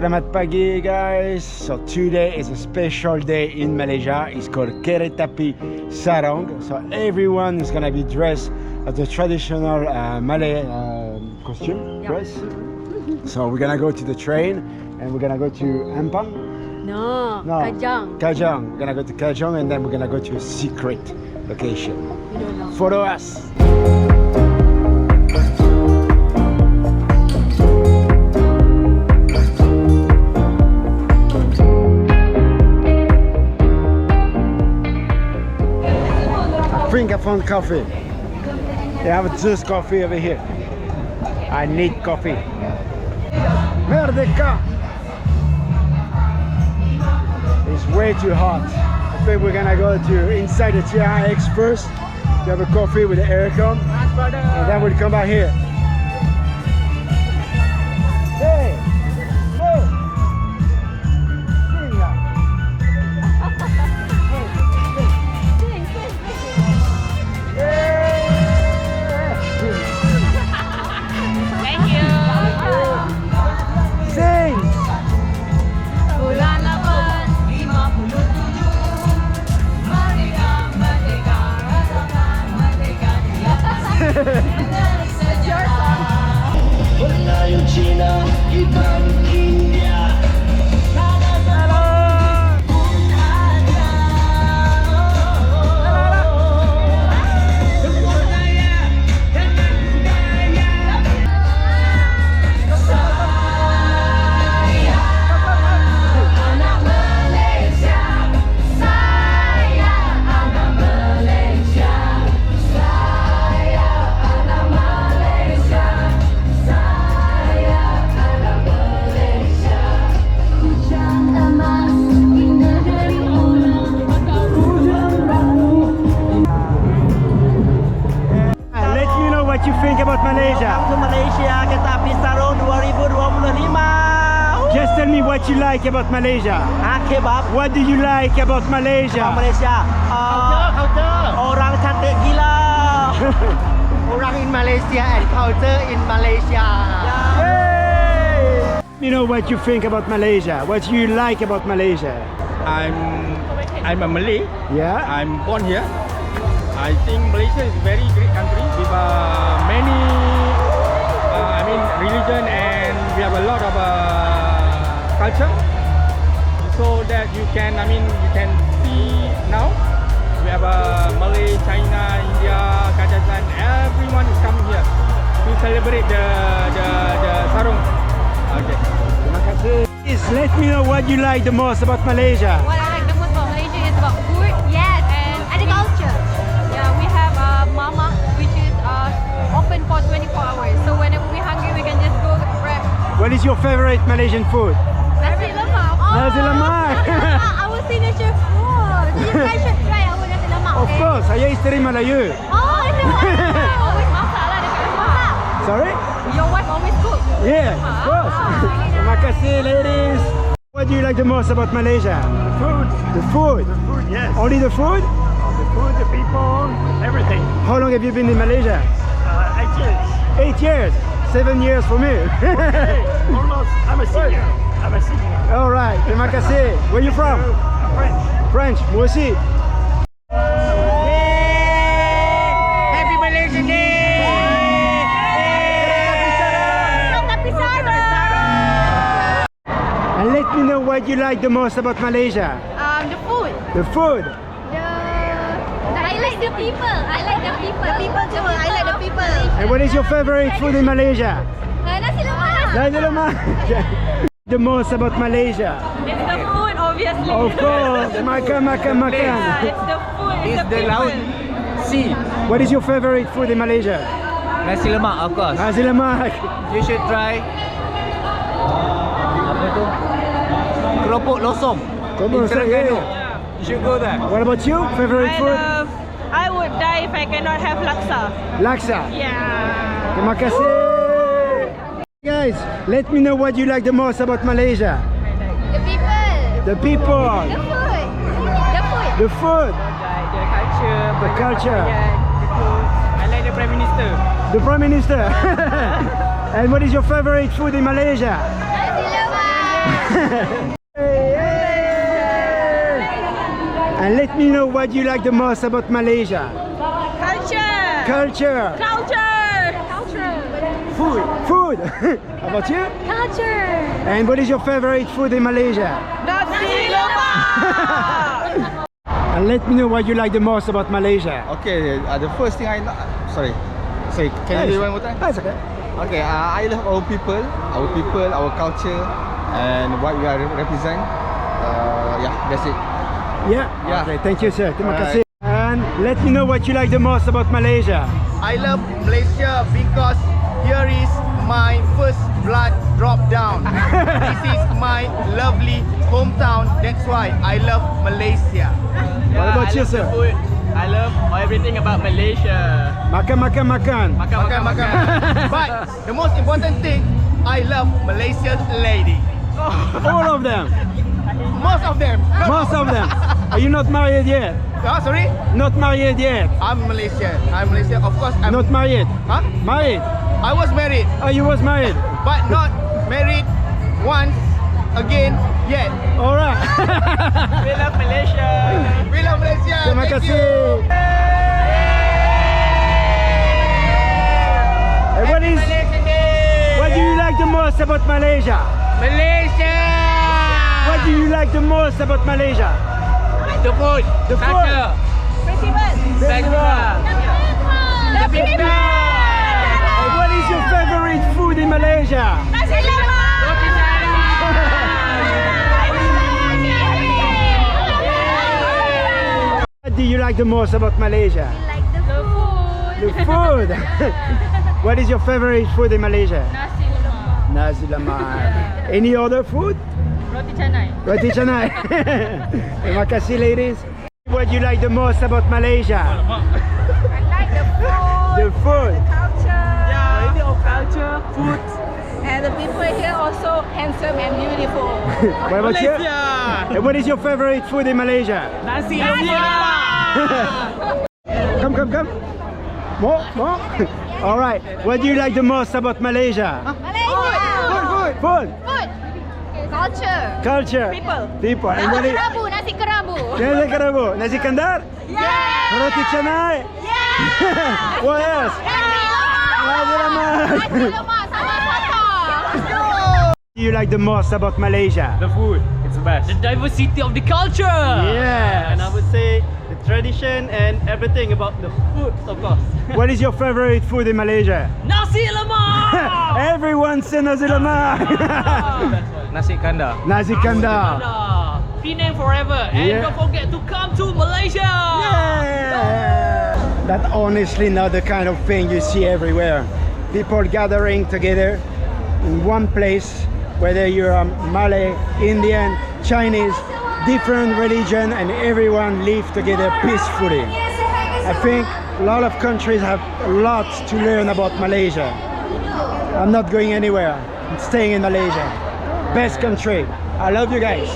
Selamat pagi guys. So today is a special day in Malaysia. It's called Keretapi Sarong. So everyone is gonna be dressed as the traditional Malay costume dress. So we're gonna go to the train and we're gonna go to Embark. No, Kajang. Kajang. We're gonna go to Kajang and then we're gonna go to a secret location. You don't know. Follow us. I think I found coffee. They have just coffee over here. I need coffee. Merdeka! It's way too hot. I think we're gonna go to inside the TRX first to have a coffee with the aircon, and then we'll come back here. Hey! Hey! Sing now. Thank you. Sing! Bulan 8. It's your song. What you think about Malaysia? Welcome to Malaysia, Keretapi Sarong 2025. Just tell me what you like about Malaysia. Kebab. What do you like about Malaysia? Malaysia. Orang cantik gila. Orang in Malaysia and culture in Malaysia. Yay! You know what you think about Malaysia? What you like about Malaysia? I'm a Malay. Yeah? I'm born here. I think Malaysia is a very great country with many, religion, and we have a lot of culture. So that you can see now we have Malay, China, India, Kazakhstan. Everyone is coming here to celebrate the sarong. Okay. Terima kasih. Please let me know what you like the most about Malaysia. What I like the most about Malaysia is about food, yes, and agriculture. Yeah, we have mama, which is open for 24 hours. So whenever we're hungry, we can just go grab. What is your favorite Malaysian food? Nasi lemak. Nasi lemak. Our signature food. So you guys should try our nasi lemak. Of course, saya isteri Melayu. Oh, no. Always masak lah dekat rumah. Sorry? Your wife always cook. Yeah, of course. Terima kasih, ladies. What do you like the most about Malaysia? The food. The food. The food, yes. Only the food? The food, the people, everything. How long have you been in Malaysia? 8 years. 8 years. 7 years for me. Hey, almost. I'm a senior. All right. Terima kasih. Where you from? I'm French. French. Moi aussi. Happy Malaysian Day! Keretapi Sarong. And let me know what you like the most about Malaysia. The food. The food. I like the people. I like the people. The people too. I like the people. And what is your favorite food in Malaysia? Nasi lemak. Nasi lemak. The most about Malaysia. It's the food, obviously. Of course. Makan. Yeah, it's the food. It's the people. Sea. What is your favorite food in Malaysia? Nasi lemak, of course. Nasi lemak. You should try. Apa tu? Keropok losong. Keropok losong, Terengganu. yeah. You should go there. What about you? Favorite food? I would die if I cannot have laksa. Laksa. Yeah. Terima kasih. Guys, let me know what you like the most about Malaysia. The people. The people. The food. The food. The food. The culture. The culture. I like the Prime Minister. The Prime Minister. And what is your favorite food in Malaysia? Nasi lemak. And let me know what you like the most about Malaysia. Culture. Culture. Culture. Food. Food. How about you? Culture. And what is your favorite food in Malaysia? Nasi lemak. And let me know what you like the most about Malaysia. Okay, the first thing sorry, can you do one more time? That's okay. Okay, I love our people, our culture, and what we are represent. Yeah, that's it. Yeah? Yeah. Okay, thank you, sir. Terima Alright. kasih. And let me know what you like the most about Malaysia. I love Malaysia because here is my first blood drop down. This is my lovely hometown. That's why I love Malaysia. What about you, sir? Food. I love everything about Malaysia. Makan, makan, makan. Makan. But the most important thing, I love Malaysian lady. All of them. Most of them. Most of them. Are you not married yet? Oh, sorry? Not married yet. I'm Malaysian. Of course, I'm Not married. Huh? Married. I was married, Oh, you was married. but not married once again yet. All right. We love Malaysia. We love Malaysia. Terima Thank kasih. you. And what do you like the most about Malaysia? Malaysia. What do you like the most about Malaysia? The food. The food. Festival. The people. And what is your favorite food in Malaysia? Nasi lemak. Roti What do you like the most about Malaysia? Like the food. The food. What is your favorite food in Malaysia? Nasi lemak. Nasi lemak. Any other food? Roti canai. Roti canai. Terima kasih, ladies. What do you like the most about Malaysia? I like the food. The food. Culture. Variety of culture, food. And the people here also handsome and beautiful. What about you? And what is your favorite food in Malaysia? Nasi lemak. Come. More. All right. What do you like the most about Malaysia? Malaysia. Food. Food. Culture. Culture. People. And what is Nasi kerabu. Nasi kerabu. Nasi kandar. Yeah. Roti canai. Yeah. What else? Nasi lemak. Nasi lemak sama soto. What do you like the most about Malaysia? The food. It's the best. The diversity of the culture. Yes. And I would say the tradition and everything about the food, of course. What is your favorite food in Malaysia? Nasi lemak. Everyone say nasi lemak. Nasi kandar. Nasi kandar. Penang forever. And Yeah. don't forget to come to Malaysia. Yeah. That's honestly not the kind of thing you see everywhere. People gathering together in one place, whether you're Malay, Indian, Chinese, different religion, and everyone live together peacefully. I think a lot of countries have a lot to learn about Malaysia. I'm not going anywhere. I'm staying in Malaysia. Best country. I love you guys.